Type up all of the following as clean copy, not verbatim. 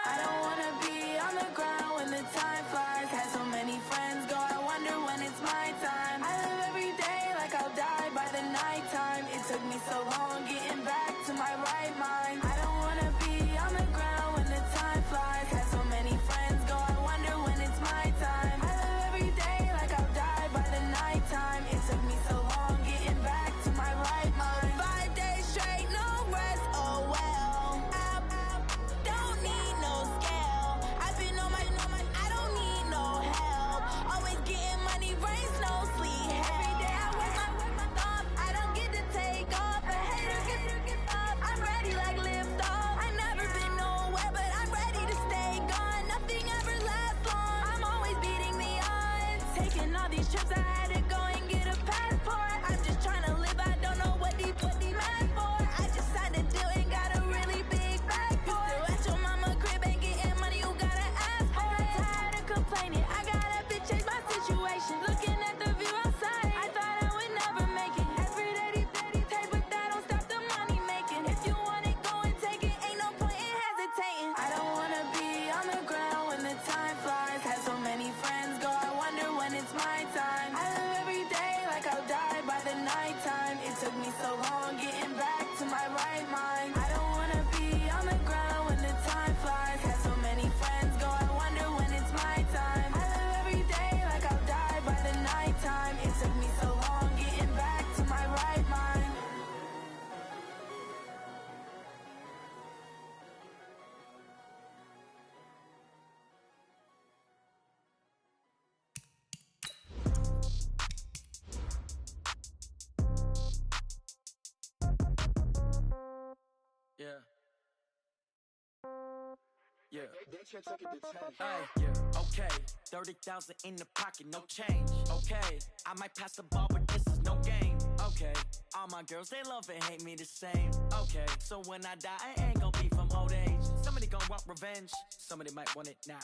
I don't wanna be on the ground when the time flies. Had so many friends go, I wonder when it's my time. I live every day like I'll die by the nighttime. It took me so long getting back to my right mind. I don't wanna be on the ground when the time flies. Had so many friends go, I wonder when it's my time. I live every day like I'll die by the nighttime. It took me so long getting back to my right mind. 5 days straight, no rest, oh well. I don't need no scale. I've been on my, I don't need no help. Always getting money, rain, snow, sleet, every day I work my thumb. I don't get to take off, a hater get up. I'm ready like lift off. I never been nowhere, but I'm ready to stay gone. Nothing ever lasts long. I'm always beating the odds. Taking all these trips, I had to go and get a passport. I'm just trying to live, I don't know what these mad for. I just signed a deal and got a really big bag for it. Still at your mama crib, ain't getting money, you gotta ask for it. I got tired of complaining, I gotta change my situation. Looking at the view outside, I thought I would never make it. Every day take, but that don't stop the money making. If you want it, go and take it, ain't no point in hesitating. I don't wanna be on the ground when the time flies. Had so many friends go, I wonder when it's my time. I live every day like I'll die by the nighttime. It took me so long getting back to my right mind. I don't wanna be on the ground when the time flies. Had so many friends go, I wonder when it's my time. I live every day like I'll die by the nighttime. It took me so long getting back to my right mind. Yeah. Yeah. Hey, yeah. Okay. 30,000 in the pocket, no change. Okay. I might pass the ball, but this is no game. Okay. All my girls, they love and hate me the same. Okay. So when I die, I ain't gon' be from old age. Somebody gon' want revenge. Somebody might want it now.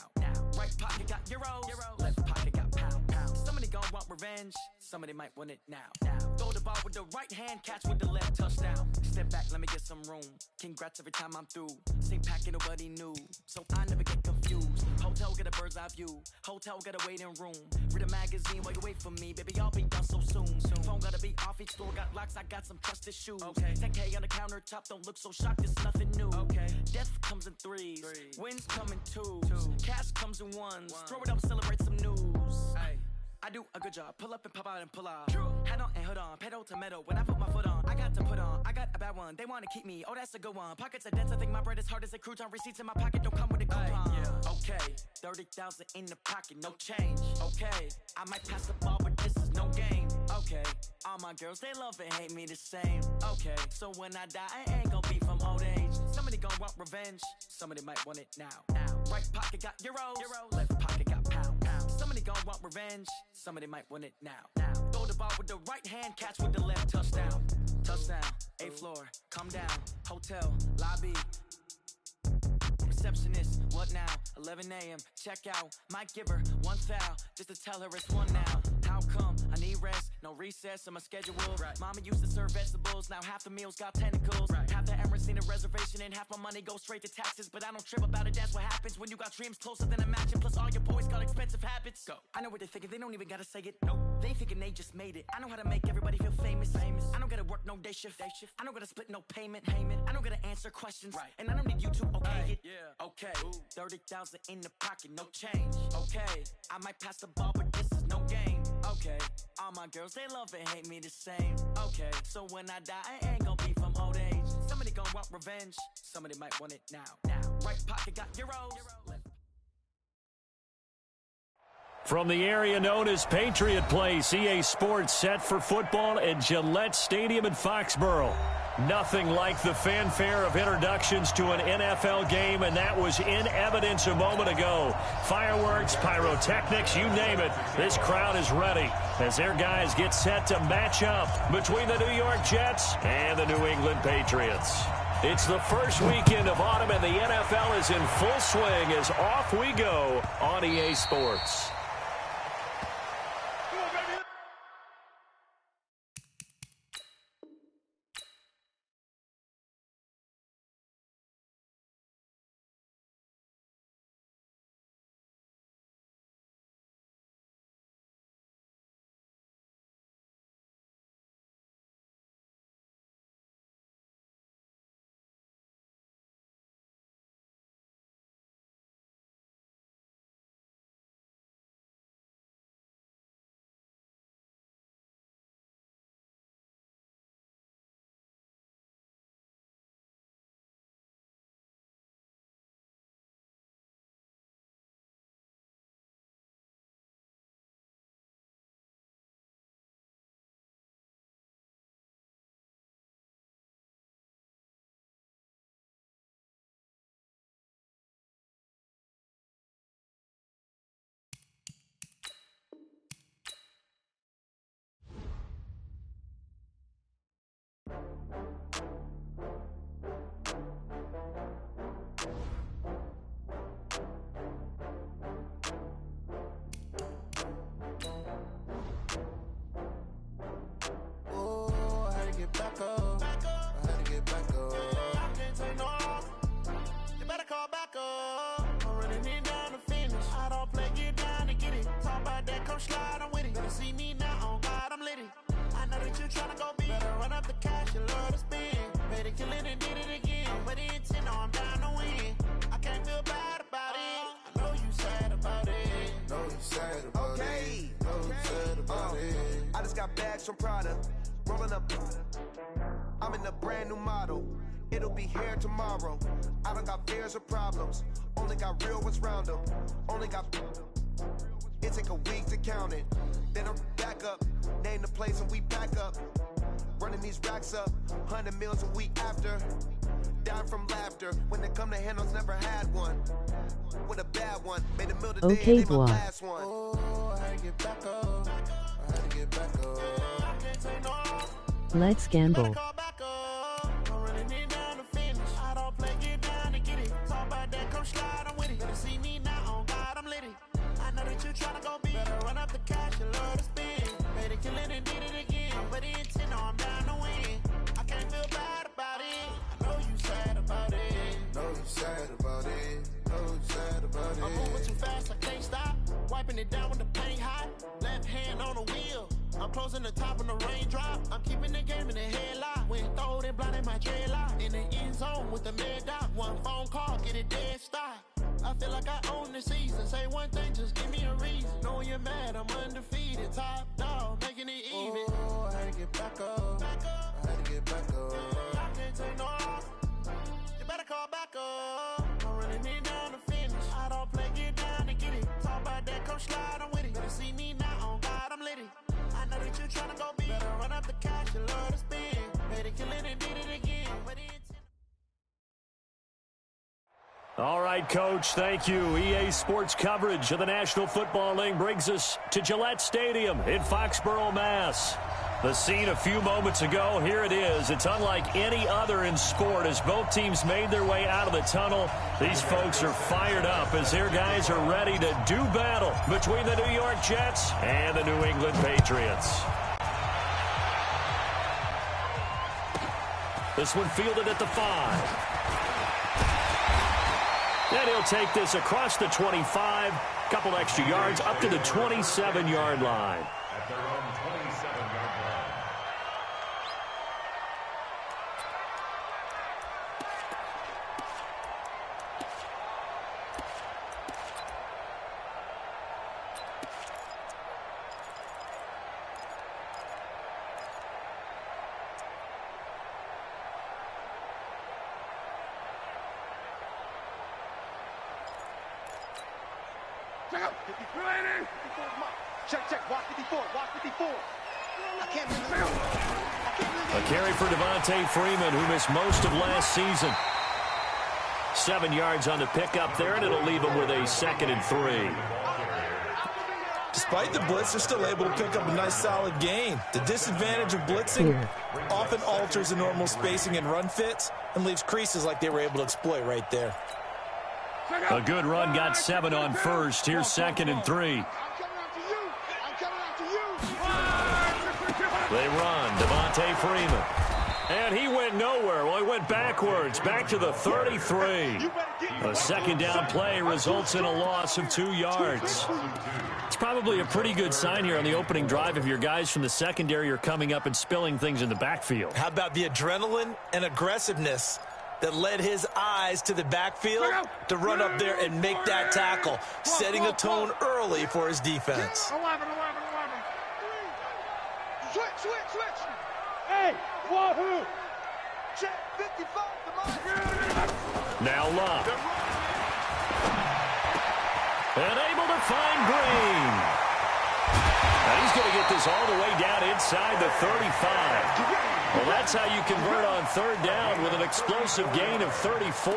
Right pocket got euros. Left pocket got pound. Somebody gon' want revenge. Somebody might want it now. Throw the ball with the right hand, catch with the left, touchdown. Step back, let me get some room. Congrats every time I'm through. Same packet, nobody knew, so I never get confused. Hotel get a bird's eye view. Hotel got a waiting room. Read a magazine while you wait for me, baby. I'll be done so soon. Phone gotta be off. Each store got locks. I got some trusted shoes. Okay. 10K on the countertop. Don't look so shocked. It's nothing new. Okay. Death comes in threes. Wins come in twos. Cash comes in ones. Throw it up, celebrate some news. Ay. I do a good job. Pull up and pop out and pull out. Head on and hood on. Pedal to metal. When I put my foot on, I got to put on. I got a bad one. They want to keep me. Oh, that's a good one. Pockets are dense. I think my bread is hard as a crouton. Receipts in my pocket don't come with a coupon. Yeah. Okay. 30,000 in the pocket. No change. Okay. I might pass the ball, but this is no game. Okay. All my girls, they love and hate me the same. Okay. So when I die, I ain't gon' be from old age. Somebody gon' want revenge. Somebody might want it now. Right pocket got euros. Left pocket got pound. Somebody gon' want revenge. Somebody might want it now. Throw the ball with the right hand, catch with the left, touchdown. Touchdown, 8th floor, come down. Hotel, lobby. Receptionist, what now? 11 a.m., check out. Might give her one foul, just to tell her it's one now. How come? I need rest, no recess in my schedule. Right. Mama used to serve vegetables, now half the meals got tentacles. Right. Half the Emirates need a reservation and half my money goes straight to taxes. But I don't trip about it, that's what happens when you got dreams closer than a mansion. Plus all your boys got expensive habits. Go. I know what they're thinking, they don't even gotta say it. Nope. They thinking they just made it. I know how to make everybody feel famous. I don't gotta work no day shift. I don't gotta split no payment. I don't gotta answer questions. Right. And I don't need you to okay it. Yeah. Okay. 30,000 in the pocket, no change. Okay. I might pass the ball, but this is no game. Okay. All my girls, they love and hate me the same. Okay. So when I die, I ain't gon' be from old age. Somebody gon' want revenge. Somebody might want it now. Right pocket got euros. From the area known as Patriot Place, EA Sports set for football at Gillette Stadium in Foxborough. Nothing like the fanfare of introductions to an NFL game, and that was in evidence a moment ago. Fireworks, pyrotechnics, you name it. This crowd is ready as their guys get set to match up between the New York Jets and the New England Patriots. It's the first weekend of autumn, and the NFL is in full swing as off we go on EA Sports. come slide, I'm with it. Better see me now, on God, I'm litty. I know that you tryna go big. Better run up the cash, you love to spend. Made it, kill it, and did it again. But the intent, no, I'm down to win. I can't feel bad about it. I know you sad about it. Know you sad about it. Know you sad about it. I just got bags from Prada. Rolling up. I'm in a brand new model. It'll be here tomorrow. I don't got fears or problems. Only got real ones round them. Only got. It take a week to count it. Then I'm back up. Name the place and we back up. Running these racks up. 100 meals a week after. Down from laughter. When they come to handles, never had one. With a bad one. Made a meal today. Okay, and they my boy. last one. Oh, I had to get back up. I had to get back up. I can't take no. Let's gamble. Call back up. I'm running it down to finish. I don't play, get down to get it. Talk about that, come slide, I'm with it. Better see me now, on God, I'm litty. I know that you tryna go big. Better run up the cash, you love to spend. Made it, kill it, and did it again. But the intent, no, I'm down to win. I can't feel bad about it. I know you sad about it. Know you sad about it. Know you sad about it. I'm moving too fast, I can't stop. Wiping it down when the paint hot. Left hand on the wheel. I'm closing the top when the raindrop. I'm keeping the game in the headlock. When throwed and blinded my dreadlock. In the end zone with the mad dot. One phone call, get it dead stop. I feel like I own the season. Say one thing, just give me a reason. Knowing you're mad, I'm undefeated. Top dog, making it even. Oh, I had to get back up. I had to get back up. I can't take no off. You better call back up. I'm running it down to finish. I don't play, get down to get it. Talk about that, come slide, I'm with it. Better see me now, on God, I'm litty. I know that you tryna go big. Better run up the cash, you love to spend. Made it, kill it, and did it again. But All right, Coach, thank you. EA Sports coverage of the National Football League brings us to Gillette Stadium in Foxborough, Mass. The scene a few moments ago, here it is. It's unlike any other in sport as both teams made their way out of the tunnel. These folks are fired up as their guys are ready to do battle between the New York Jets and the New England Patriots. This one fielded at the 5. And he'll take this across the 25, couple extra yards up to the 27-yard line. At their own 27-yard line. Check, watch 54, watch 54. A carry for Devontae Freeman, who missed most of last season. 7 yards on the pickup there, and it'll leave him with a 2nd and 3. Despite the blitz, they're still able to pick up a nice solid gain. The disadvantage of blitzing often alters the normal spacing and run fits and leaves creases like they were able to exploit right there. A good run, got 7 on first. Here's 2nd and 3. They run, Devontae Freeman. And he went nowhere. Well, he went backwards, back to the 33. A second down play results in a loss of 2 yards. It's probably a pretty good sign here on the opening drive if your guys from the secondary are coming up and spilling things in the backfield. How about the adrenaline and aggressiveness that led his eyes to the backfield to run up there and make that tackle, setting a tone early for his defense. 11. Switch. Hey, wahoo! Check 55, now Love. And able to find Green. And he's going to get this all the way down inside the 35. Well, that's how you convert on 3rd down with an explosive gain of 34.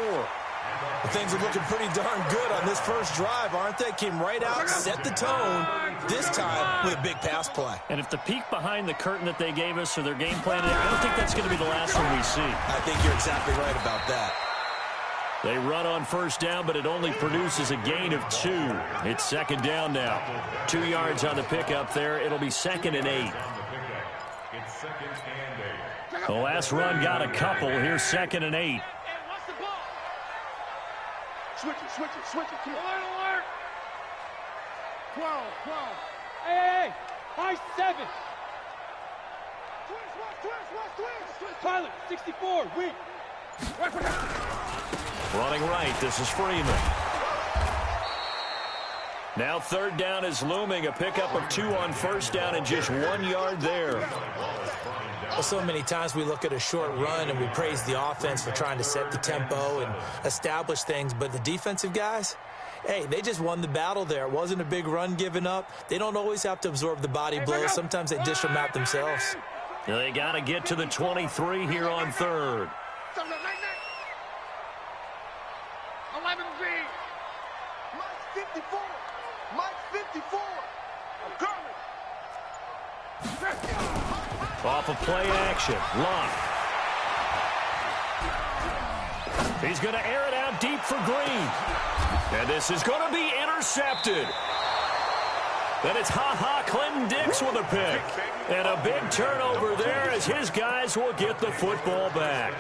Well, things are looking pretty darn good on this first drive, aren't they? Came right out, set the tone, this time with a big pass play. And if the peek behind the curtain that they gave us or their game plan, I don't think that's going to be the last one we see. I think you're exactly right about that. They run on 1st down, but it only produces a gain of 2. It's 2nd down now. 2 yards on the pickup there. It'll be 2nd and 8. The last run got a couple. Here's 2nd and 8. Switch it. Come on. Alert. 12. Hey, high 7. Twist. Pilot, 64, weak. Running right, this is Freeman. Now third down is looming, a pickup of 2 on first down and just 1 yard there. Well, so many times we look at a short run and we praise the offense for trying to set the tempo and establish things, but the defensive guys, hey, they just won the battle there. It wasn't a big run given up. They don't always have to absorb the body blows. Sometimes they dish them out themselves. Now they got to get to the 23 here on third. 11B. Mike 54. Mike 54. I'm coming. Off of play action. Locke. He's going to air it out deep for Green. And this is going to be intercepted. Then it's Clinton Dix with a pick. And a big turnover there as his guys will get the football back.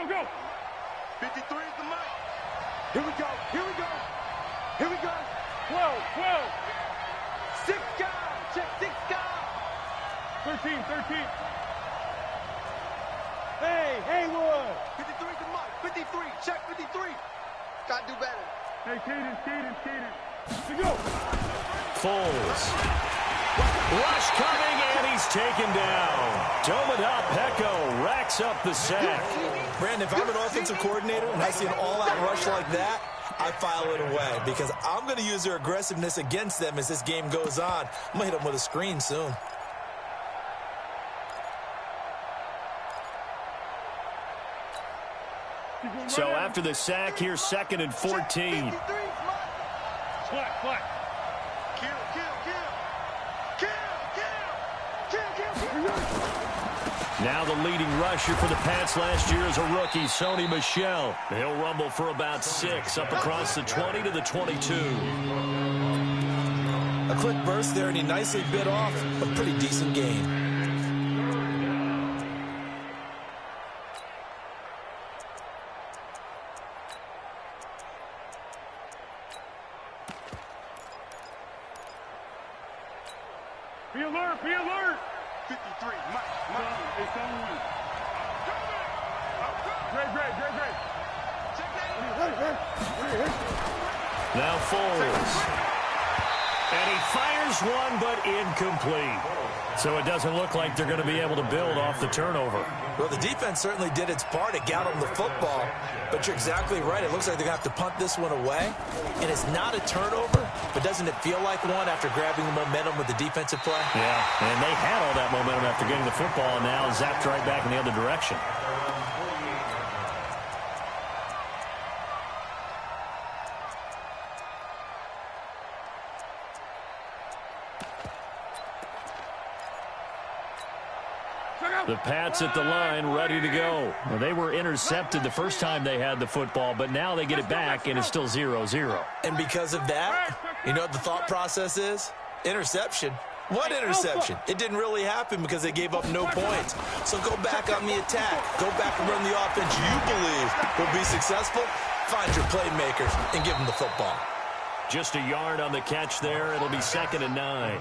Go. 53 is the mic. Here we go. 12. 6 guys. Check 6 guys. 13. Hey, Haywood. 53 is the mic. 53. Check 53. Gotta do better. Hey, Caden. Here we go. Foles. Rush coming, and he's taken down. Dominic Pecco racks up the sack. Brandon, if I'm an offensive coordinator and I see an all-out rush like that, I file it away because I'm going to use their aggressiveness against them as this game goes on. I'm going to hit them with a screen soon. So after the sack, here's 2nd and 14. Flat. Kill. Now the leading rusher for the Pats last year is a rookie, Sony Michel. He'll rumble for about 6 up across the 20 to the 22. A quick burst there, and he nicely bit off a pretty decent gain. Be alert. 53, Mike. It's on. Great. Now Foles. And he fires one, but incomplete. So it doesn't look like they're going to be able to build off the turnover. Well, the defense certainly did its part to get them the football, but you're exactly right. It looks like they're going to have to punt this one away, and it's not a turnover, but doesn't it feel like one after grabbing the momentum with the defensive play? Yeah, and they had all that momentum after getting the football, and now zapped right back in the other direction. The Pats at the line, ready to go. Well, they were intercepted the first time they had the football, but now they get it back, and it's still 0-0. And because of that, you know what the thought process is? Interception. What interception? It didn't really happen because they gave up no points. So go back on the attack. Go back and run the offense you believe will be successful. Find your playmakers and give them the football. Just a yard on the catch there. It'll be 2nd and 9.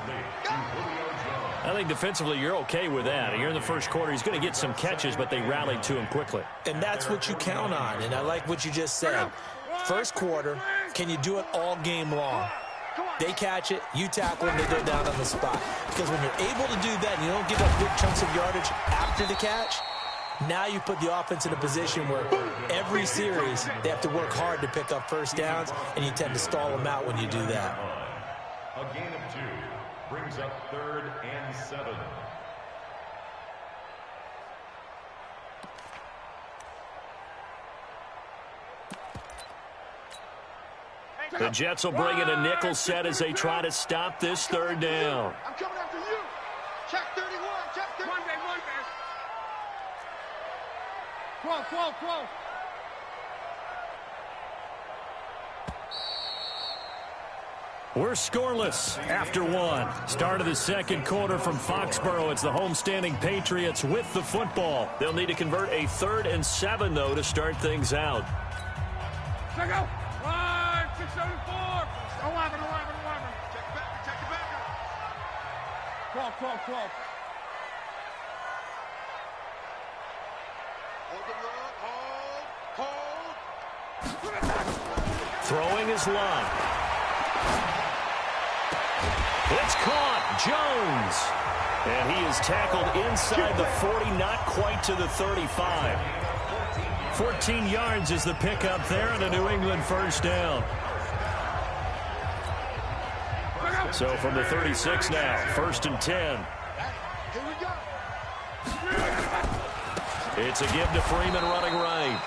I think defensively you're okay with that. Here in the first quarter, he's going to get some catches, but they rallied to him quickly. And that's what you count on, and I like what you just said. First quarter, can you do it all game long? They catch it, you tackle them, they go down on the spot. Because when you're able to do that and you don't give up big chunks of yardage after the catch, now you put the offense in a position where every series they have to work hard to pick up first downs, and you tend to stall them out when you do that. A gain of 2 brings up 3rd and 7. The Jets will bring in a nickel set as they try to stop this 3rd down. I'm coming after you. Check 31. Check 31. Monday. 12. We're scoreless after one. Start of the second quarter from Foxborough. It's the homestanding Patriots with the football. They'll need to convert a 3rd and 7, though, to start things out. Check out. 674. 11. Check it back. 12. Hold. Throwing his line. It's caught. Jones. And he is tackled inside the 40, not quite to the 35. 14 yards is the pickup there, and a New England first down. So from the 36 now, 1st and 10. Here we go. It's a give to Freeman running right.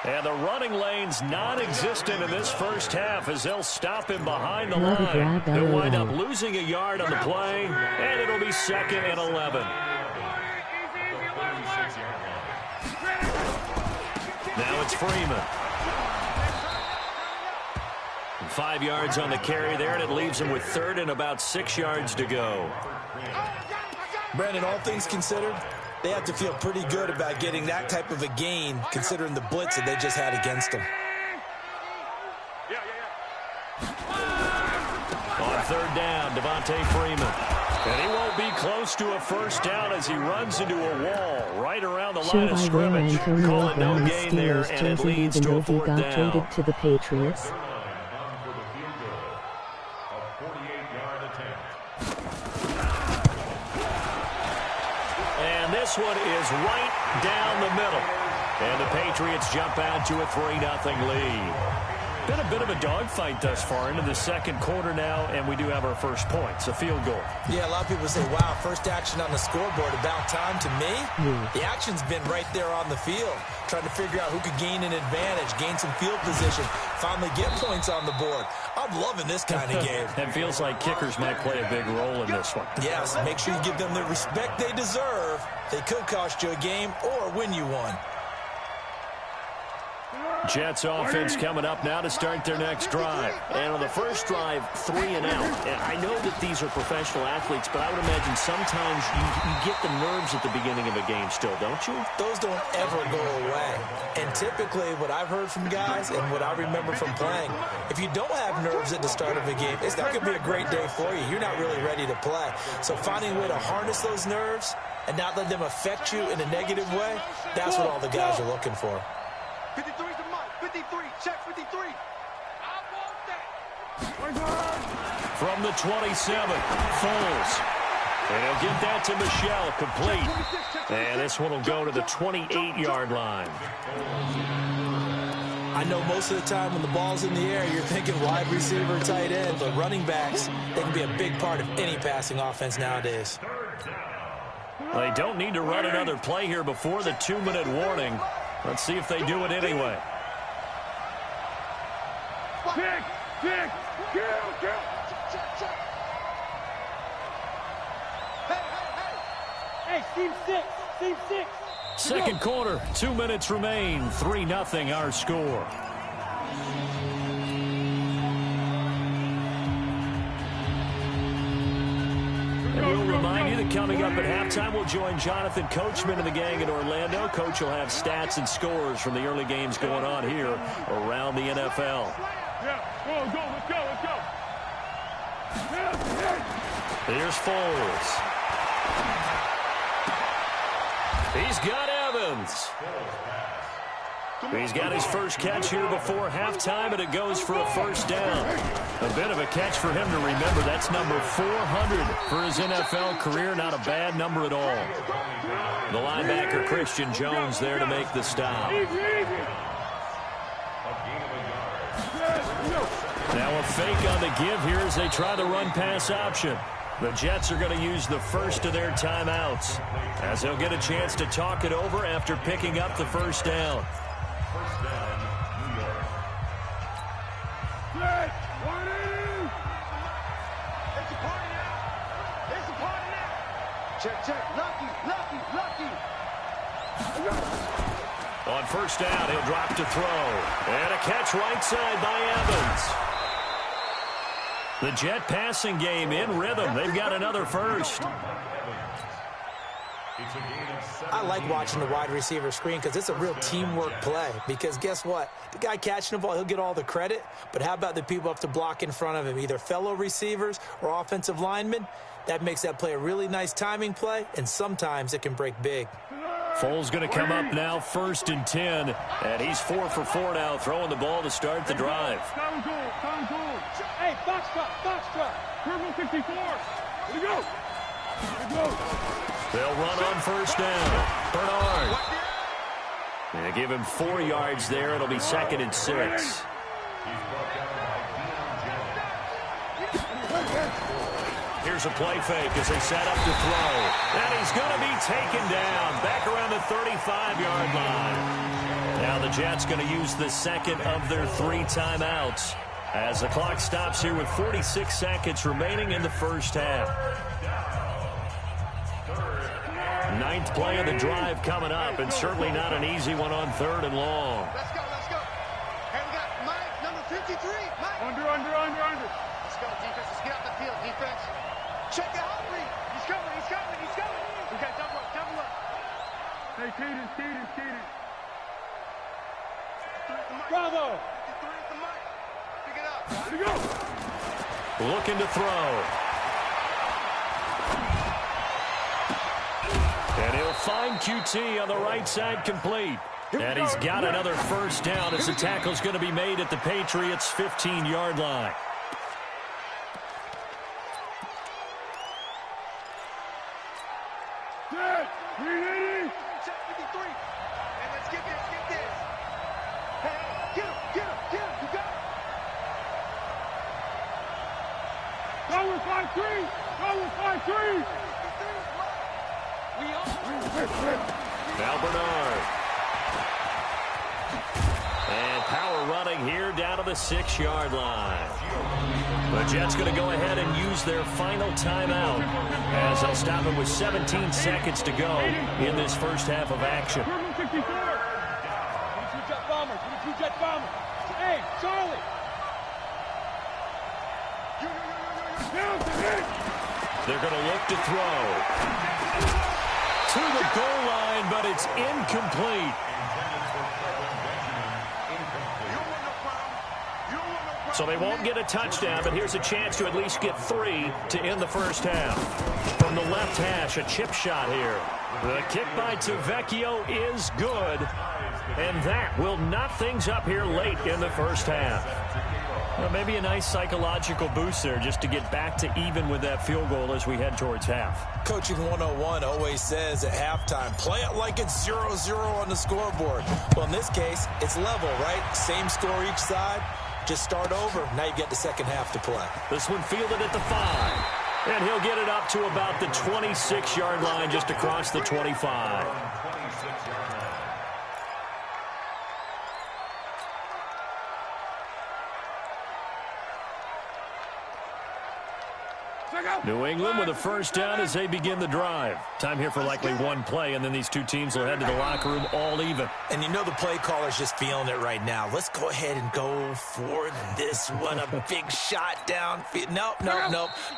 And the running lane's non-existent in this first half as they'll stop him behind the line. They'll wind up losing a yard on the play, and it'll be 2nd and 11. Now it's Freeman. 5 yards on the carry there, and it leaves him with 3rd and about 6 yards to go. Brandon, all things considered, they have to feel pretty good about getting that type of a gain, considering the blitz that they just had against them. On 3rd down, Devontae Freeman. And he won't be close to a first down as he runs into a wall right around the line of scrimmage. Call it no gain there, and it leads to a 4th down. Traded to the Patriots. This one is right down the middle. And the Patriots jump out to a 3-0 lead. Been a bit of a dogfight thus far into the second quarter now, and we do have our first points, a field goal. Yeah, a lot of people say, wow, first action on the scoreboard, about time. To me, the action's been right there on the field, trying to figure out who could gain an advantage, gain some field position, finally get points on the board. I'm loving this kind of game. It feels like kickers might play a big role in this one. Yes, make sure you give them the respect they deserve. They could cost you a game or win you one. Jets offense coming up now to start their next drive. And on the first drive, 3 and out. And I know that these are professional athletes, but I would imagine sometimes you get the nerves at the beginning of a game still, don't you? Those don't ever go away. And typically what I've heard from guys and what I remember from playing, if you don't have nerves at the start of a game, it's not going to be a great day for you. You're not really ready to play. So finding a way to harness those nerves and not let them affect you in a negative way, that's what all the guys are looking for. 53's the mark. 53. Check 53. From the 27, Foles. And he'll get that to Michelle, complete. And this one will go to the 28-yard line. I know most of the time when the ball's in the air, you're thinking wide receiver, tight end, but running backs, they can be a big part of any passing offense nowadays. They don't need to run another play here before the 2-minute warning. Let's see if they do it anyway. Kick. Kill. Hey, team 6. Second quarter, 2 minutes remain. 3-0 our score. And we'll remind you that coming up at halftime, we'll join Jonathan Coachman and the gang in Orlando. Coach will have stats and scores from the early games going on here around the NFL. Yeah, let's go. Here's Foles. He's got Evans. He's got his first catch here before halftime, and it goes for a first down. A bit of a catch for him to remember. That's number 400 for his NFL career. Not a bad number at all. The linebacker, Christian Jones, there to make the stop. Now a fake on the give here as they try the run-pass option. The Jets are going to use the first of their timeouts as they'll get a chance to talk it over after picking up the first down. Check. Lucky. On first down, he'll drop to throw. And a catch right side by Evans. The Jet passing game in rhythm. They've got another first. I like watching the wide receiver screen because it's a real teamwork play. Because guess what? The guy catching the ball, he'll get all the credit. But how about the people up to block in front of him, either fellow receivers or offensive linemen? That makes that play a really nice timing play, and sometimes it can break big. Foles going to come up now, 1st and 10. And he's 4 for 4 now, throwing the ball to start the drive. Time goal. Hey, foxtrot. Purple 64. Here we go. They'll run on 1st down. Bernard. They give him 4 yards there. It'll be 2nd and 6. Here's a play fake as they set up to throw. And he's going to be taken down back around the 35-yard line. Now the Jets going to use the second of their 3 timeouts as the clock stops here with 46 seconds remaining in the first half. 9th play of the drive coming up, and certainly not an easy one on 3rd and long. Let's go. Hey, we got Mike, number 53. Mike. Under. Let's go, defense. Let's get out the field, defense. Check out Henry. He's coming. We got double up. Hey, Caden. Bravo. 53 at the mic. Pick it up. Here we go. Looking to throw. And he'll find QT on the right side complete. And he's got another first down as the tackle's going to be made at the Patriots' 15-yard line. Check 53. And let's get this. Hey, get him. You got it. Go with 5-3. Now Bernard. And power running here down to the 6-yard line. The Jets going to go ahead and use their final timeout as they'll stop it with 17 seconds to go in this first half of action. 54. 22 jet bombers. Hey, Charlie. They're going to look to throw. To the goal line, but it's incomplete. So they won't get a touchdown, but here's a chance to at least get 3 to end the first half. From the left hash, a chip shot here. The kick by Tavecchio is good, and that will knot things up here late in the first half. Well, maybe a nice psychological boost there just to get back to even with that field goal as we head towards half. Coaching 101 always says at halftime, play it like it's 0-0 on the scoreboard. Well, in this case, it's level, right? Same score each side. Just start over. Now you get the second half to play. This one fielded at the 5. And he'll get it up to about the 26-yard line just across the 25. New England with a first down as they begin the drive. Time here for likely one play, and then these two teams will head to the locker room all even. And you know the play caller's just feeling it right now. Let's go ahead and go for this one. A big shot down. Nope.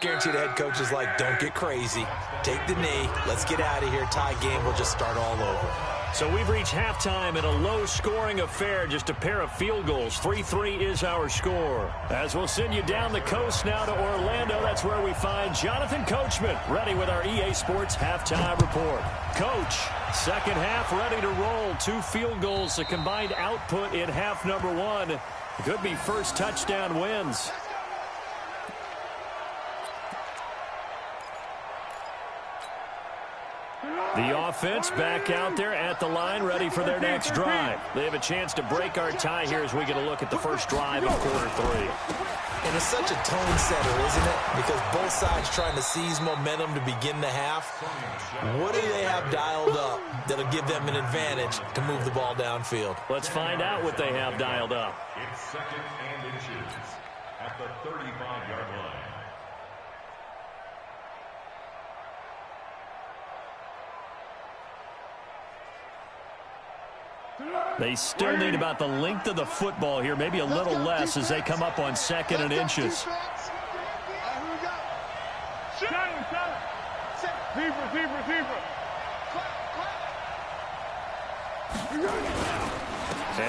Guarantee the head coach is like, don't get crazy. Take the knee. Let's get out of here. Tie game. We'll just start all over. So we've reached halftime in a low-scoring affair, just a pair of field goals. 3-3 is our score. As we'll send you down the coast now to Orlando, that's where we find Jonathan Coachman, ready with our EA Sports halftime report. Coach, second half ready to roll. 2 field goals, a combined output in half number 1. Could be first touchdown wins. The offense back out there at the line, ready for their next drive. They have a chance to break our tie here as we get a look at the first drive of quarter 3. And it's such a tone setter, isn't it? Because both sides trying to seize momentum to begin the half. What do they have dialed up that'll give them an advantage to move the ball downfield? Let's find out what they have dialed up. It's 2nd and inches at the 35-yard line. They still need about the length of the football here, maybe a little less as they come up on 2nd and inches. And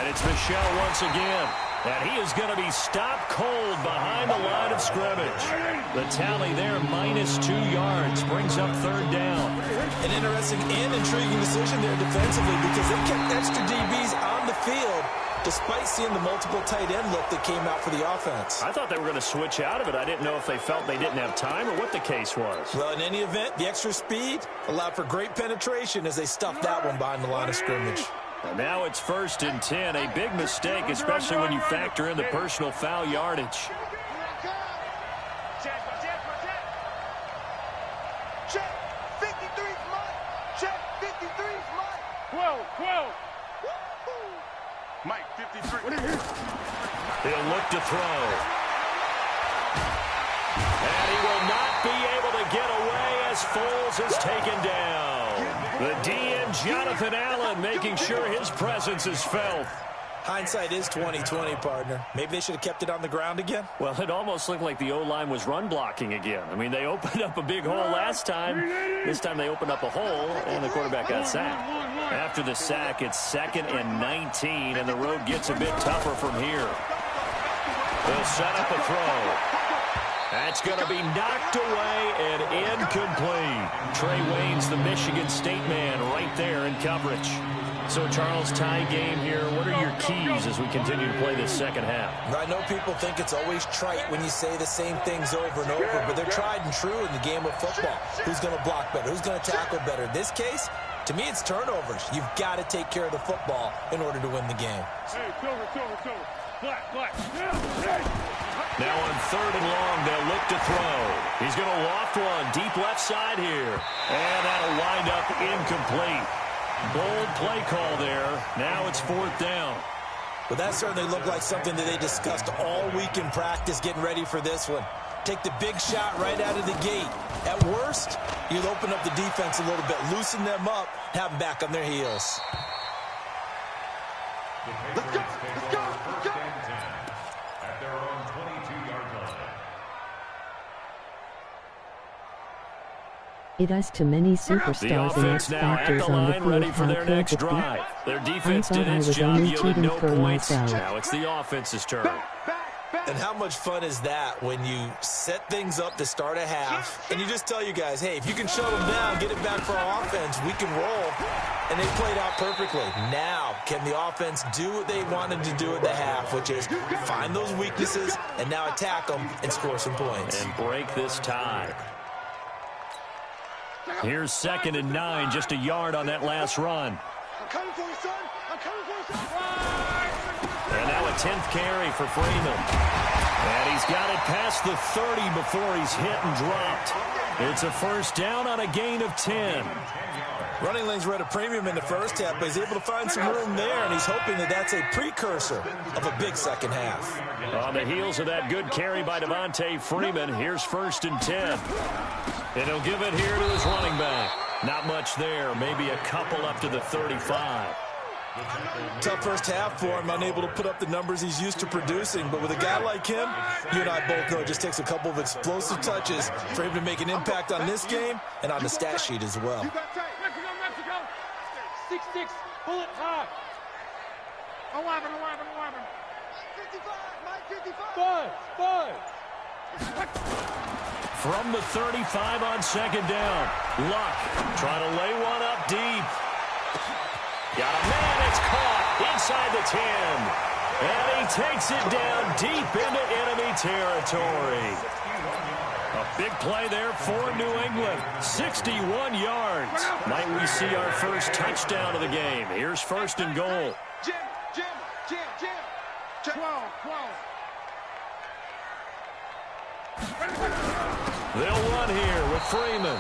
it's Michel once again. And he is going to be stopped cold behind the line of scrimmage. The tally there, -2 yards, brings up 3rd down. An interesting and intriguing decision there defensively because they kept extra DBs on the field despite seeing the multiple tight end look that came out for the offense. I thought they were going to switch out of it. I didn't know if they felt they didn't have time or what the case was. Well, in any event, the extra speed allowed for great penetration as they stuffed that one behind the line of scrimmage. And now it's 1st and 10. A big mistake, especially when you factor in the personal foul yardage. Check, 53's mine. Check, 53's mine. 12. Mike, 53. He'll look to throw. And he will not be able to get away as Foles is taken down. The DN, Jonathan Allen, making sure his presence is felt. Hindsight is 20/20, partner. Maybe they should have kept it on the ground again. Well, it almost looked like the O-line was run blocking again. I mean, they opened up a big hole last time. This time they opened up a hole, and the quarterback got sacked. After the sack, it's 2nd and 19, and the road gets a bit tougher from here. They'll set up a throw. That's going to be knocked away and incomplete. Trey Wayne's the Michigan State man right there in coverage. So, Charles, tie game here. What are your keys as we continue to play this second half? I know people think it's always trite when you say the same things over and over, but they're tried and true in the game of football. Who's going to block better? Who's going to tackle better? In this case, to me, it's turnovers. You've got to take care of the football in order to win the game. Now on 3rd and long, they'll look to throw. He's going to loft one deep left side here. And that'll wind up incomplete. Bold play call there. Now it's 4th down. Well, that certainly looked like something that they discussed all week in practice getting ready for this one. Take the big shot right out of the gate. At worst, you'll open up the defense a little bit, loosen them up, have them back on their heels. Let's go. At their own 22-yard line. It has too many The superstars and offense X now at factors the on the line, ready field. for How their could next it be? drive. Their defense I did thought I its was job, only yielded cheating no for points. myself. Now it's the offense's turn. And how much fun is that when you set things up to start a half and you just tell you guys, hey, if you can shut them down, get it back for our offense, we can roll. And they played out perfectly. Now, can the offense do what they wanted to do at the half, which is find those weaknesses and now attack them and score some points. And break this tie. Here's 2nd and 9, just a yard on that last run. I'm coming for you, son. I'm coming for you, son. And now a 10th carry for Freeman. And he's got it past the 30 before he's hit and dropped. It's a 1st down on a gain of 10. Running lanes were at a premium in the first half, but he's able to find some room there, and he's hoping that that's a precursor of a big second half. On the heels of that good carry by Devontae Freeman, here's 1st and 10. And he'll give it here to his running back. Not much there, maybe a couple up to the 35. Tough first half for him, unable to put up the numbers he's used to producing. But with a guy like him, you and I both know it just takes a couple of explosive touches for him to make an impact on this game and on the stat sheet as well. Mexico. 6'6", bullet high. 11. 55, Mike, 55. 5. From the 35 on 2nd down. Luck trying to lay one up deep. Got a man, it's caught inside the 10. And he takes it down deep into enemy territory. A big play there for New England. 61 yards. Might we see our first touchdown of the game? Here's 1st and goal. Jim. 12. They'll run here with Freeman.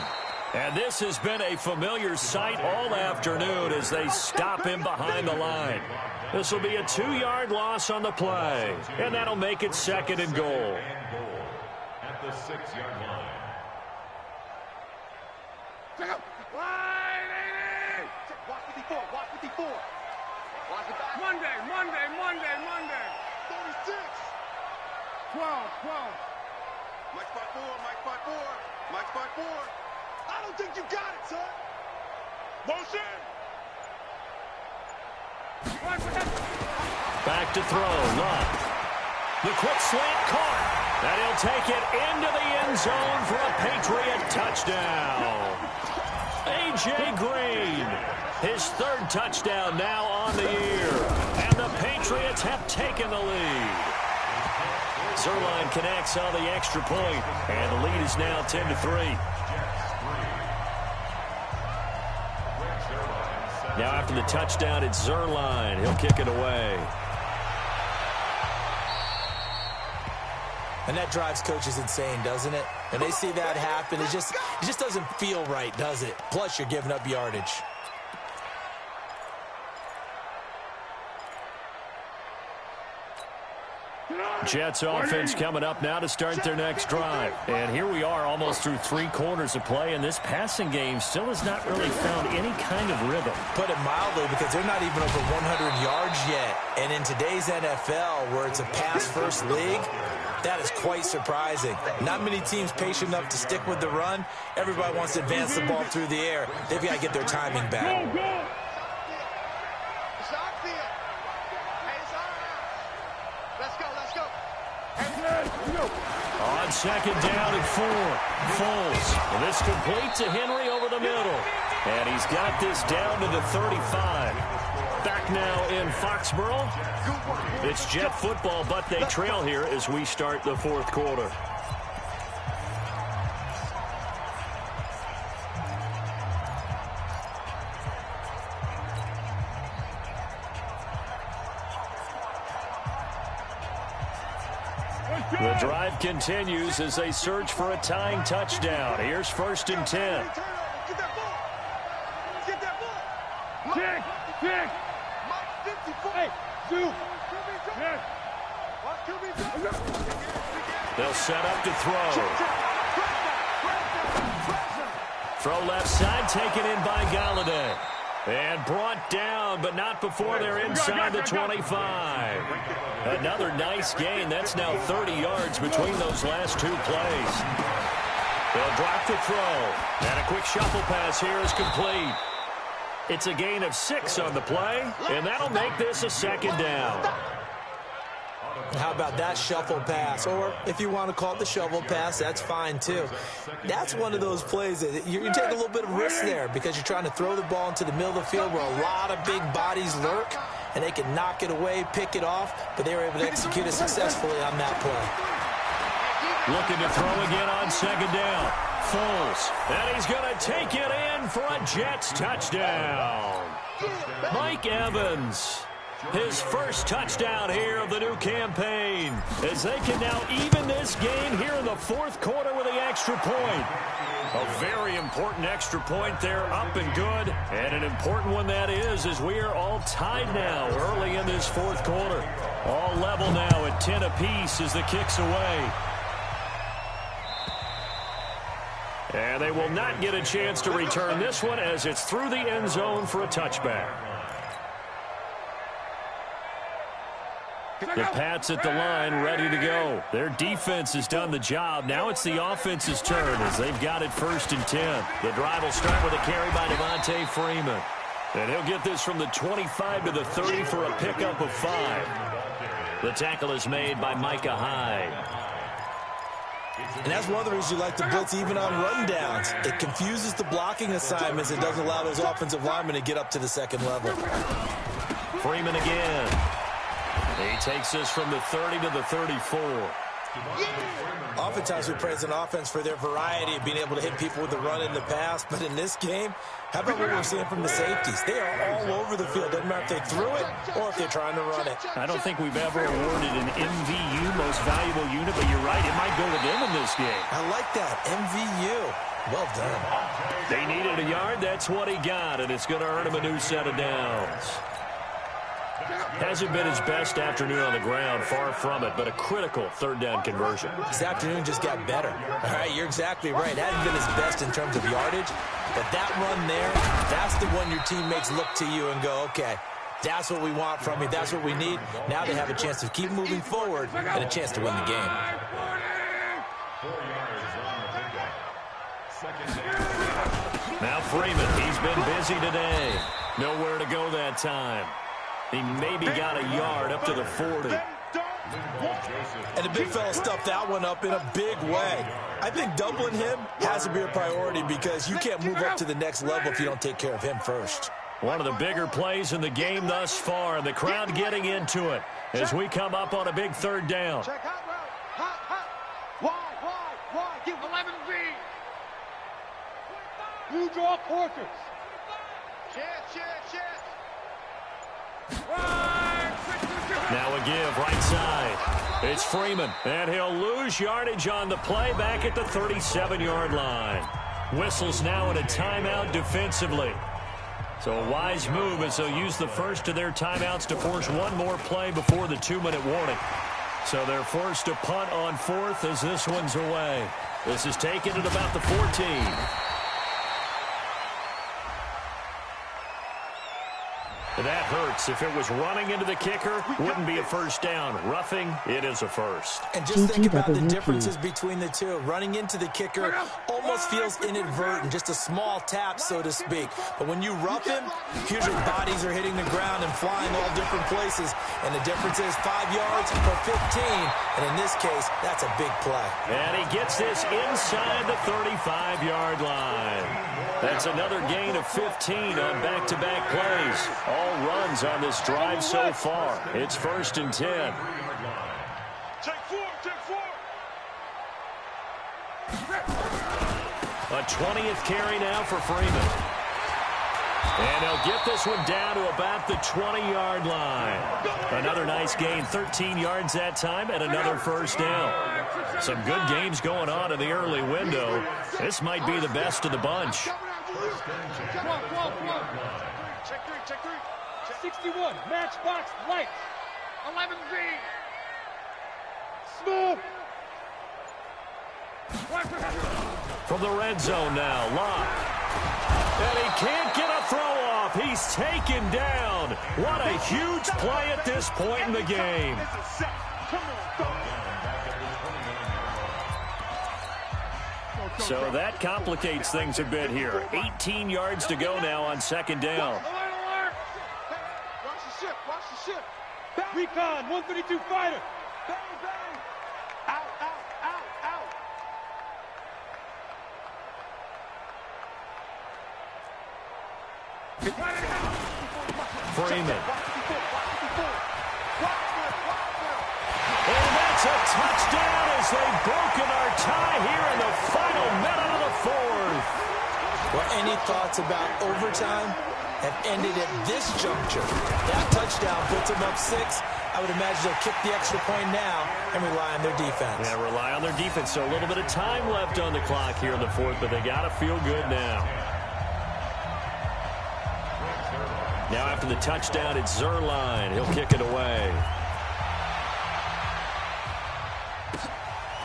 And this has been a familiar sight all afternoon as they stop him behind the line. This will be a 2-yard loss on the play. And that'll make it 2nd and goal. At the 6-yard line. Watch 54. Watch it back. Monday. 36. 12. Mike 5-4. I don't think you got it, son. Motion. Back to throw. Love. The quick slant caught. And he'll take it into the end zone for a Patriot touchdown. A.J. Green, his third touchdown now on the year. And the Patriots have taken the lead. Zerline connects on the extra point, and the lead is now 10-3. Now after the touchdown, it's Zerline. He'll kick it away. And that drives coaches insane, doesn't it? When they see that happen, it just doesn't feel right, does it? Plus, you're giving up yardage. Jets offense coming up now to start their next drive. And here we are almost through 3 quarters of play, and this passing game still has not really found any kind of rhythm. Put it mildly, because they're not even over 100 yards yet. And in today's NFL, where it's a pass-first league, that is quite surprising. Not many teams patient enough to stick with the run. Everybody wants to advance the ball through the air. They've got to get their timing back. On second down and 4, Foles. And this complete to Henry over the middle. And he's got this down to the 35. Back now in Foxborough. It's Jet football, but they trail here as we start the 4th quarter. The drive continues as they search for a tying touchdown. Here's 1st and 10. Get that ball. Get that ball. Kick. Mike 54. Hey, Duke. They'll set up to throw. Throw left side, taken in by Galladay. And brought down, but not before they're inside the 25. Another nice gain. That's now 30 yards between those last 2 plays. They'll drop the throw. And a quick shuffle pass here is complete. It's a gain of 6 on the play, and that'll make this a 2nd down. How about that shuffle pass? Or if you want to call it the shovel pass, that's fine too. That's one of those plays that you take a little bit of risk there because you're trying to throw the ball into the middle of the field where a lot of big bodies lurk, and they can knock it away, pick it off, but they were able to execute it successfully on that play. Looking to throw again on 2nd down. Foles, and he's going to take it in for a Jets touchdown. Mike Evans. His first touchdown here of the new campaign as they can now even this game here in the 4th quarter with the extra point. A very important extra point there, up and good, and an important one that is as we are all tied now early in this 4th quarter. All level now at 10 apiece as the kick's away. And they will not get a chance to return this one as it's through the end zone for a touchback. The Pats at the line, ready to go. Their defense has done the job. Now it's the offense's turn as they've got it 1st and 10. The drive will start with a carry by Devontae Freeman. And he'll get this from the 25 to the 30 for a pickup of 5. The tackle is made by Micah Hyde. And that's one of the reasons you like to blitz even on rundowns. It confuses the blocking assignments. It doesn't allow those offensive linemen to get up to the 2nd level. Freeman again. He takes this from the 30 to the 34. Oftentimes we praise an offense for their variety of being able to hit people with the run in the pass. But in this game, how about what we're seeing from the safeties? They are all over the field. Doesn't matter if they threw it or if they're trying to run it. I don't think we've ever awarded an MVU, most valuable unit, but you're right. It might go with them in this game. I like that. MVU. Well done. They needed a yard. That's what he got, and it's going to earn him a new set of downs. Hasn't been his best afternoon on the ground, far from it, but a critical 3rd down conversion. This afternoon just got better. All right, you're exactly right. Hasn't been his best in terms of yardage, but that run there, that's the one your teammates look to you and go, okay, that's what we want from you. That's what we need. Now they have a chance to keep moving forward and a chance to win the game. 4 yards on the pickup. 2nd down. Freeman. He's been busy today. Nowhere to go that time. He maybe got a yard up to the 40. And the big fella stuffed that one up in a big way. I think doubling him has to be a priority because you can't move up to the next level if you don't take care of him first. One of the bigger plays in the game thus far, and the crowd getting into it as we come up on a big third down. Check hot route. Hot. Wide. Give 11V. Blue draw quarters. Chance. Now a give right side. It's Freeman, and he'll lose yardage on the play back at the 37-yard line. Whistles now in a timeout defensively. So a wise move as they'll use the first of their timeouts to force one more play before the 2-minute warning. So they're forced to punt on fourth as this one's away. This is taken at about the 14. That hurts. If it was running into the kicker, wouldn't be a first down. Roughing, it is a first. And just think about the differences between the two. Running into the kicker almost feels inadvertent, just a small tap, so to speak. But when you rough him, usually bodies are hitting the ground and flying all different places. And the difference is 5 yards for 15. And in this case, that's a big play. And he gets this inside the 35-yard line. That's another gain of 15 on back-to-back plays. All runs on this drive so far. It's 1st and 10. Take four. A 20th carry now for Freeman. And they'll get this one down to about the 20-yard line. Another nice gain, 13 yards that time, and another first down. Some good games going on in the early window. This might be the best of the bunch. Check three. 61, matchbox light. 11V. Smooth. From the red zone now, Locke. And he can't get a throw off. He's taken down. What a huge play at this point in the game. So that complicates things a bit here. 18 yards to go now on 2nd down. Watch the ship. Recon, 132 fighter. Bang. Out. Freeman. And that's a touchdown as they've broken our tie here in the final minute of the 4th. Well, any thoughts about overtime have ended at this juncture. That touchdown puts them up 6. I would imagine they'll kick the extra point now and rely on their defense. Yeah, rely on their defense. So a little bit of time left on the clock here in the 4th, but they got to feel good now. Now after the touchdown, it's Zerline. He'll kick it away.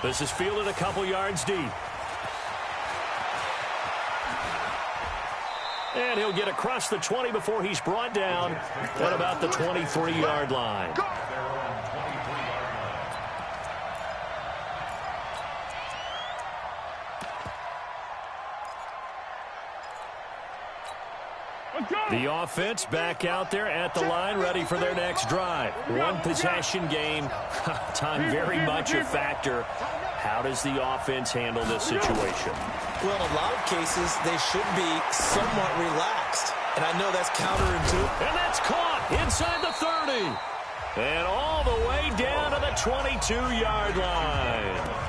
This is fielded a couple yards deep. And he'll get across the 20 before he's brought down at about the 23-yard line. The offense back out there at the line, ready for their next drive. One possession game. Time very much a factor. How does the offense handle this situation? Well, in a lot of cases, they should be somewhat relaxed. And I know that's counterintuitive. And that's caught inside the 30. And all the way down to the 22-yard line.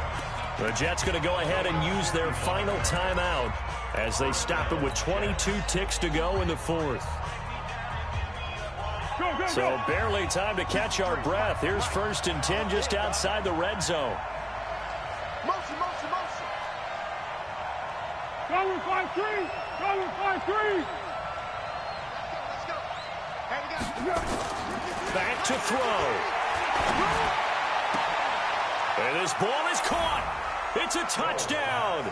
The Jets going to go ahead and use their final timeout as they stop it with 22 ticks to go in the 4th. So barely time to catch our breath. Here's 1st and 10 just outside the red zone. Motion. Going 5-3. Let's go. Back to throw. And this ball is caught. It's a touchdown.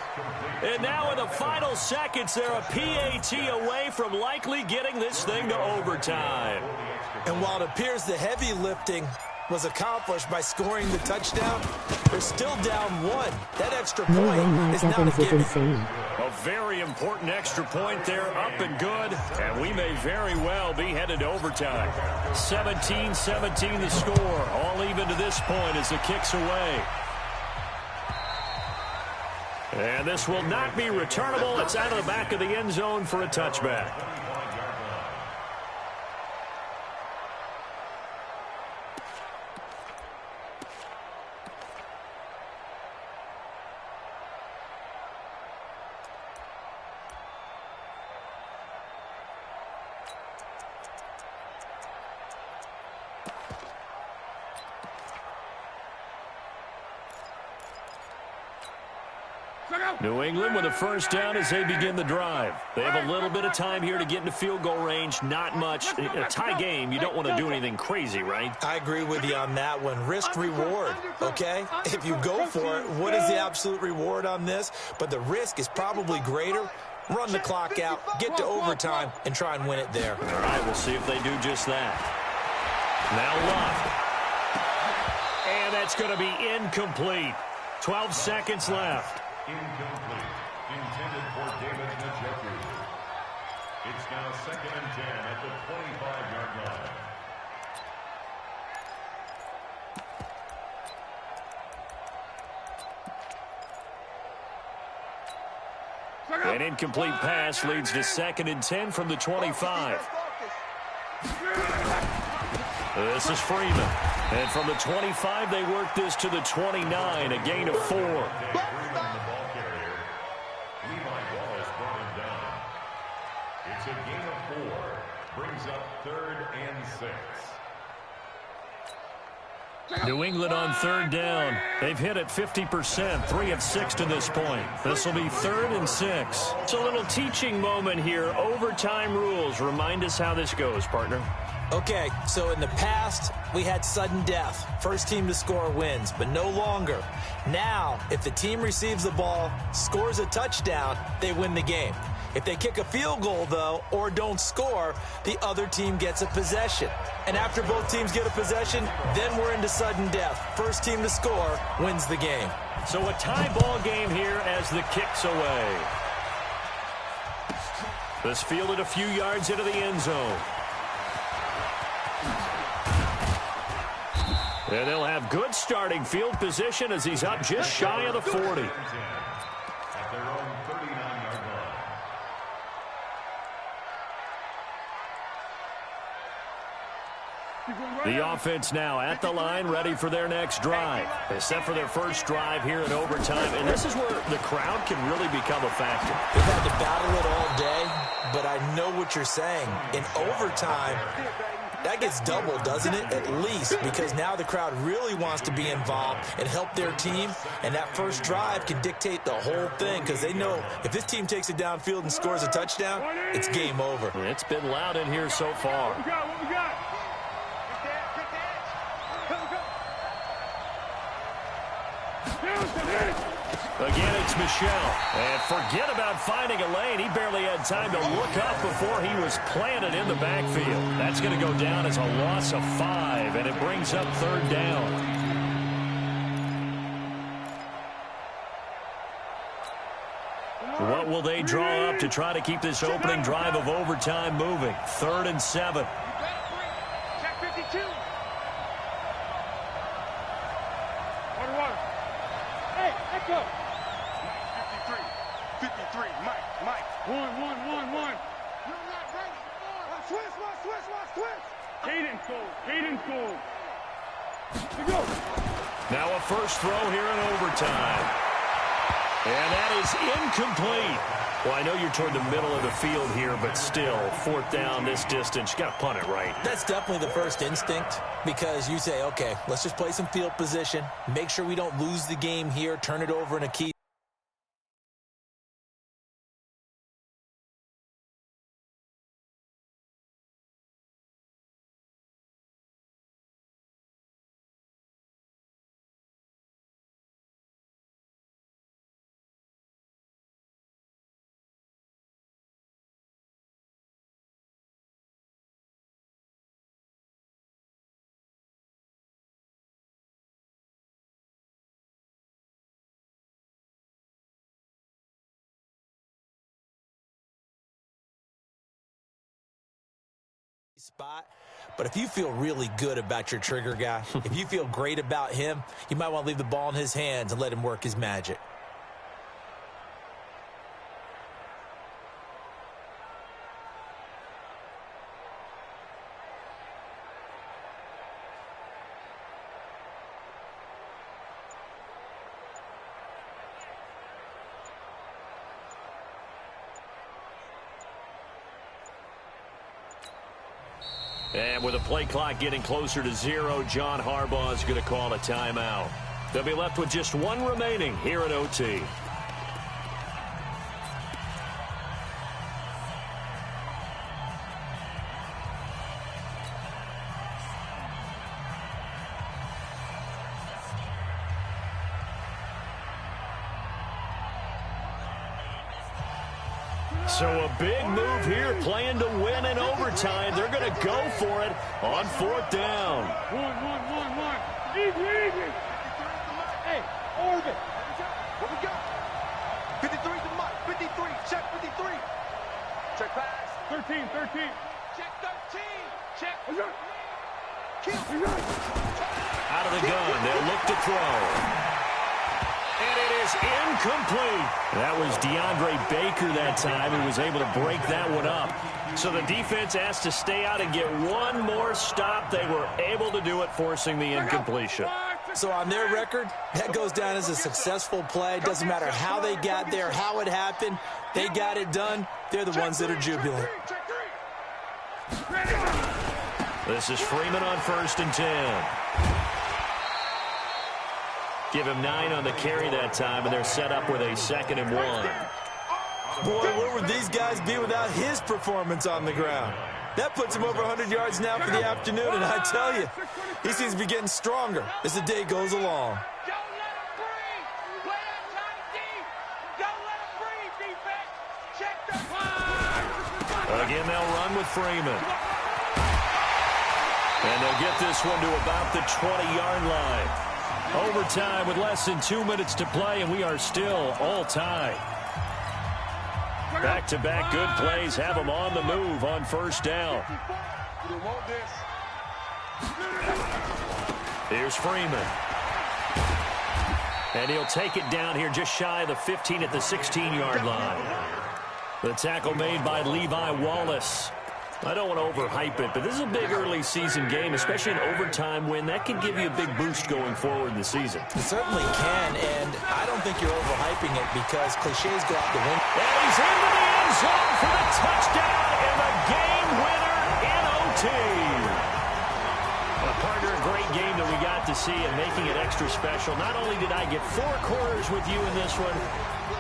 And now in the final seconds, they're a PAT away from likely getting this thing to overtime. And while it appears the heavy lifting was accomplished by scoring the touchdown. They're still down 1. That extra No point way Mike is not a Evans is gimme. insane. A very important extra point there, up and good, and we may very well be headed to overtime. 17-17 the score, all even to this point as the kick's away. And this will not be returnable. It's out of the back of the end zone for a touchback. New England with a first down as they begin the drive. They have a little bit of time here to get into field goal range. Not much. A tie game, you don't want to do anything crazy, right? I agree with you on that one. Risk reward, okay? If you go for it, what is the absolute reward on this? But the risk is probably greater. Run the clock out, get to overtime, and try and win it there. All right, we'll see if they do just that. Now Love. And that's going to be incomplete. 12 seconds left. Incomplete. Intended for David Njoku. It's now 2nd and 10 at the 25-yard line. An incomplete pass leads to 2nd and 10 from the 25. This is Freeman. And from the 25, they work this to the 29, a gain of 4. It's a gain of 4. Brings up 3rd and 6. New England on 3rd down. They've hit it 50%, 3 of 6 to this point. This will be 3rd and 6. It's a little teaching moment here. Overtime rules. Remind us how this goes, partner. Okay, so in the past, we had sudden death. First team to score wins, but no longer. Now, if the team receives the ball, scores a touchdown, they win the game. If they kick a field goal, though, or don't score, the other team gets a possession. And after both teams get a possession, then we're into sudden death. First team to score wins the game. So a tie ball game here as the kick's away. This fielded a few yards into the end zone. And they'll have good starting field position as he's up just shy of the 40. At their own 39-yard line. The offense now at the line, ready for their next drive. They set for their first drive here in overtime, and this is where the crowd can really become a factor. They've had to battle it all day, but I know what you're saying. In overtime, that gets doubled, doesn't it? At least, because now the crowd really wants to be involved and help their team, and that first drive can dictate the whole thing because they know if this team takes it downfield and scores a touchdown, it's game over. It's been loud in here so far. What we got? Again, it's Michel. And forget about finding a lane. He barely had time to look up before he was planted in the backfield. That's going to go down as a loss of 5, and it brings up 3rd down. What will they draw up to try to keep this opening drive of overtime moving? 3rd and 7. Check 52. Water. Hey, echo. 53, Mike. One. You're not ready. Switch. Hayden goal. Here we go. Now a first throw here in overtime. And that is incomplete. Well, I know you're toward the middle of the field here, but still, 4th down this distance. You got to punt it right. That's definitely the first instinct because you say, okay, let's just play some field position, make sure we don't lose the game here, turn it over in a key spot. But if you feel really good about your trigger guy, if you feel great about him, you might want to leave the ball in his hands and let him work his magic. And with the play clock getting closer to 0, John Harbaugh is going to call a timeout. They'll be left with just one remaining here at OT. So a big move here, playing to win in overtime. They're going to go for it on 4th down. One. Easy. Hey, orbit. What we got? 53's the mark. 53. Check 53. Check pass. 13. Check 13. Check. Kill. Out of the gun, they'll look to throw. And it is incomplete. That was DeAndre Baker that time who was able to break that one up. So the defense has to stay out and get one more stop. They were able to do it, forcing the incompletion. So on their record, that goes down as a successful play. Doesn't matter how they got there, how it happened. They got it done. They're the ones that are jubilant. This is Freeman on 1st and 10. Give him 9 on the carry that time, and they're set up with a 2nd and 1. Boy, where would these guys be without his performance on the ground? That puts him over 100 yards now for the afternoon, and I tell you, he seems to be getting stronger as the day goes along. Again, they'll run with Freeman. And they'll get this one to about the 20-yard line. Overtime with less than 2 minutes to play, and we are still all tied. Back-to-back good plays have them on the move on 1st down. Here's Freeman. And he'll take it down here just shy of the 15 at the 16-yard line. The tackle made by Levi Wallace. I don't want to overhype it, but this is a big early season game, especially an overtime win. That can give you a big boost going forward in the season. It certainly can, and I don't think you're overhyping it because cliches go out the window. And he's into the end zone for the touchdown and the game winner in OT. A partner, a great game that we got to see and making it extra special. Not only did I get 4 quarters with you in this one,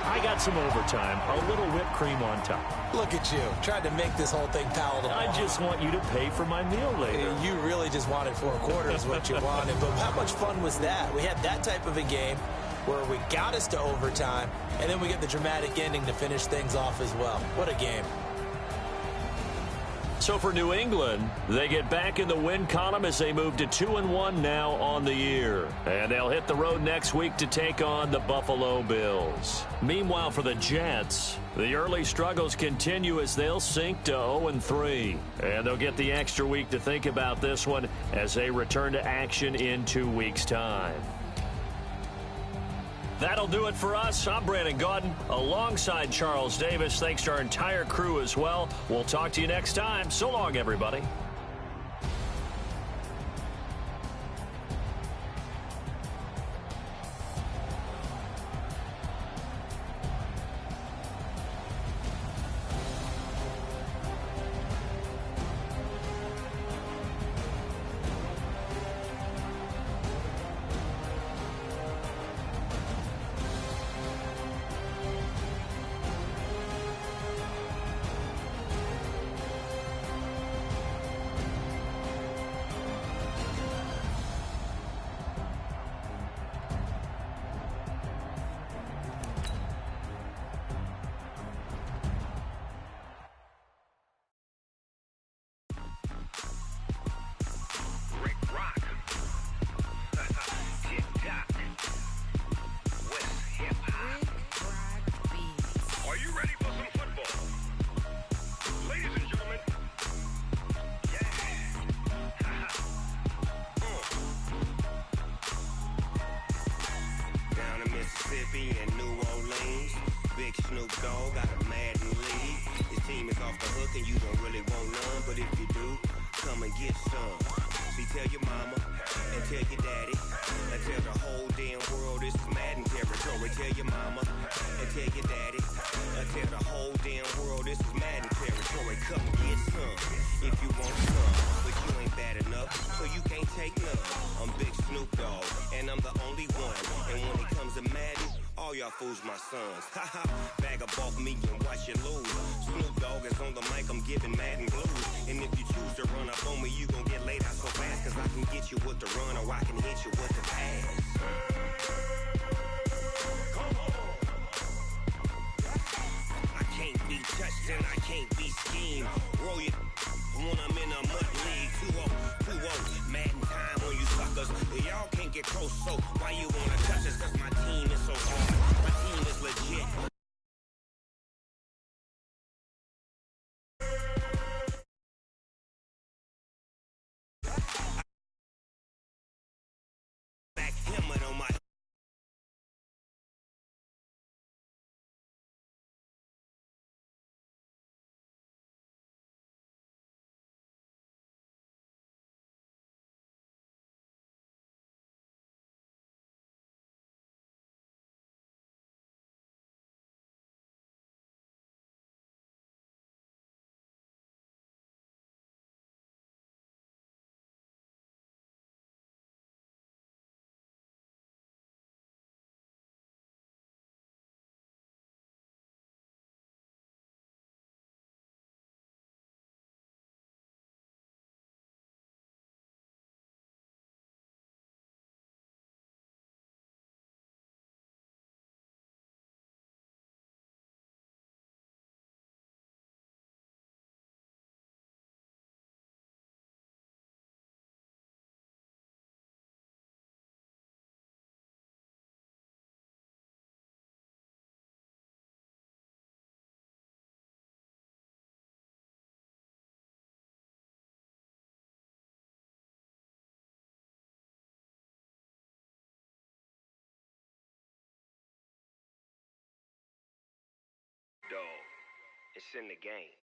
I got some overtime, a little whipped cream on top. Look at you, trying to make this whole thing palatable. I just want you to pay for my meal later. You really just wanted 4 quarters, what you wanted. But how much fun was that? We had that type of a game where we got us to overtime, and then we get the dramatic ending to finish things off as well. What a game. So for New England, they get back in the win column as they move to 2-1 now on the year. And they'll hit the road next week to take on the Buffalo Bills. Meanwhile, for the Jets, the early struggles continue as they'll sink to 0-3. And they'll get the extra week to think about this one as they return to action in 2 weeks' time. That'll do it for us. I'm Brandon Gaudin alongside Charles Davis. Thanks to our entire crew as well. We'll talk to you next time. So long, everybody. Snoop Dogg got a Madden league. His team is off the hook and you don't really want none, but if you do, come and get some. See, tell your mama and tell your daddy and tell the whole damn world this is Madden territory. Tell your mama and tell your daddy and tell the whole damn world this is Madden territory. Come get some if you want some, but you ain't bad enough, so you can't take none. I'm Big Snoop Dogg and I'm the only one, and when it comes to Madden, all y'all fools my sons. Haha, bag up off me and watch you lose. Snoop Dogg is on the mic, I'm giving Madden blues. And if you choose to run up on me, you gon' get laid out so fast, cause I can get you with the run or I can hit you with the pass. Come on. I can't be touched and I can't be schemed. Roll you when I'm in a mud league. 2-0, 2-0, Madden time on you suckers. Y'all can't get close, so why you wanna touch us? Cause my team is so hard, my team is legit. Back hammered on my dog. It's in the game.